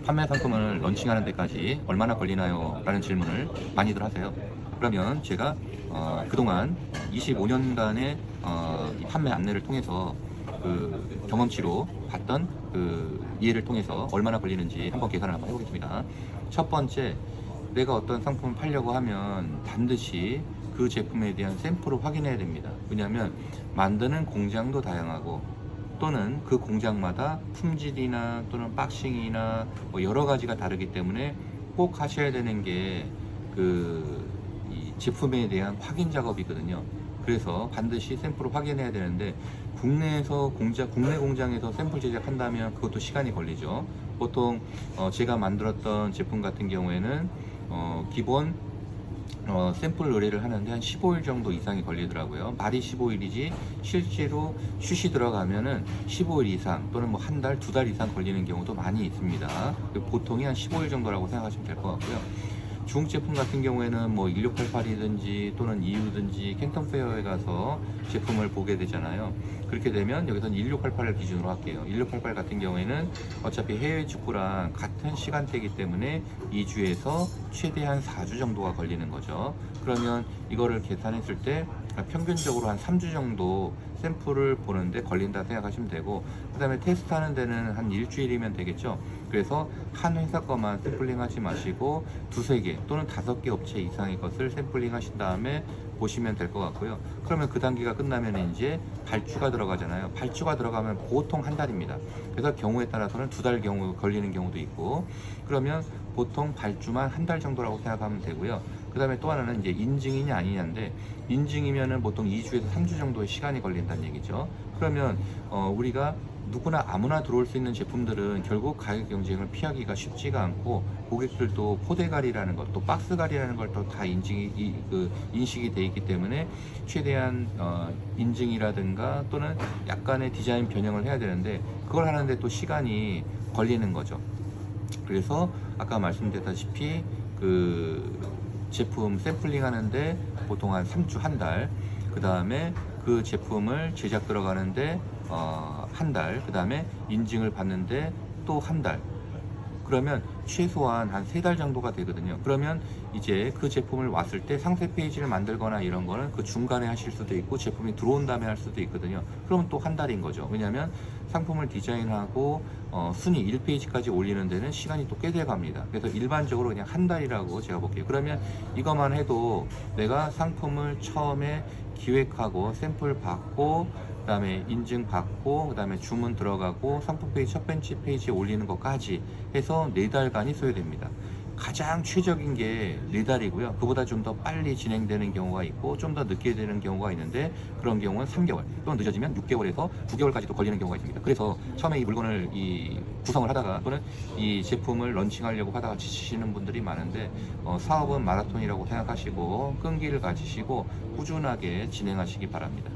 판매 상품을 런칭하는 데까지 얼마나 걸리나요? 라는 질문을 많이들 하세요. 그러면 제가 그동안 25년간의 이 판매 안내를 통해서 그 경험치로 봤던 그 이해를 통해서 얼마나 걸리는지 한번 계산을 한번 해보겠습니다. 첫 번째, 내가 어떤 상품을 팔려고 하면 반드시 그 제품에 대한 샘플을 확인해야 됩니다. 왜냐하면 만드는 공장도 다양하고 또는 그 공장마다 품질이나 또는 박싱이나 뭐 여러 가지가 다르기 때문에 꼭 하셔야 되는 게 이 제품에 대한 확인 작업이거든요. 그래서 반드시 샘플을 확인해야 되는데 국내에서 국내 공장에서 샘플 제작한다면 그것도 시간이 걸리죠. 보통 제가 만들었던 제품 같은 경우에는 기본 샘플 의뢰를 하는데 한 15일 정도 이상이 걸리더라고요. 말이 15일이지 실제로 슛이 들어가면은 15일 이상 또는 뭐 한 달, 두 달 이상 걸리는 경우도 많이 있습니다. 보통이 한 15일 정도라고 생각하시면 될 것 같고요. 중국 제품 같은 경우에는 뭐 1688이든지 또는 EU든지 캔턴 페어에 가서 제품을 보게 되잖아요. 그렇게 되면 여기서는 1688을 기준으로 할게요. 1688 같은 경우에는 어차피 해외 직구랑 같은 시간대이기 때문에 2주에서 최대한 4주 정도가 걸리는 거죠. 그러면 이거를 계산했을 때 평균적으로 한 3주 정도 샘플을 보는데 걸린다 생각하시면 되고, 그 다음에 테스트하는 데는 한 일주일이면 되겠죠. 그래서 한 회사 것만 샘플링 하지 마시고 두세 개 또는 5개 업체 이상의 것을 샘플링 하신 다음에 보시면 될 것 같고요. 그러면 그 단계가 끝나면 이제 발주가 들어가잖아요. 발주가 들어가면 보통 한 달입니다. 그래서 경우에 따라서는 2달 경우 걸리는 경우도 있고, 그러면 보통 발주만 한 달 정도라고 생각하면 되고요. 그 다음에 또 하나는 이제 인증이냐 아니냐인데, 인증이면은 보통 2주에서 3주 정도의 시간이 걸린다는 얘기죠. 그러면 우리가 누구나 아무나 들어올 수 있는 제품들은 결국 가격 경쟁을 피하기가 쉽지가 않고, 고객들도 포대갈이라는 것, 또 박스갈이라는 걸 또 다 인식이 돼 있기 때문에 최대한 인증이라든가 또는 약간의 디자인 변형을 해야 되는데 그걸 하는데 또 시간이 걸리는 거죠. 그래서 아까 말씀드렸다시피 그 제품 샘플링 하는데 보통 한 3주, 한 달, 그 다음에 그 제품을 제작 들어가는데 한 달, 그 다음에 인증을 받는데 또 한 달, 그러면 최소한 한 3달 정도가 되거든요. 그러면 이제 그 제품을 왔을 때 상세 페이지를 만들거나 이런 거는 그 중간에 하실 수도 있고 제품이 들어온 다음에 할 수도 있거든요. 그러면 또 한 달인 거죠. 왜냐하면 상품을 디자인하고 순위 1페이지까지 올리는 데는 시간이 또 꽤 돼 갑니다. 그래서 일반적으로 그냥 한 달이라고 제가 볼게요. 그러면 이것만 해도 내가 상품을 처음에 기획하고 샘플 받고 그 다음에 인증 받고 그 다음에 주문 들어가고 상품 페이지 첫 번째 페이지에 올리는 것까지 해서 4달간이 소요됩니다. 가장 최적인 게 4달이고요. 그보다 좀 더 빨리 진행되는 경우가 있고 좀 더 늦게 되는 경우가 있는데, 그런 경우는 3개월 또는 늦어지면 6개월에서 9개월까지도 걸리는 경우가 있습니다. 그래서 처음에 이 물건을 구성을 하다가 또는 이 제품을 런칭하려고 하다가 지치시는 분들이 많은데, 사업은 마라톤이라고 생각하시고 끈기를 가지시고 꾸준하게 진행하시기 바랍니다.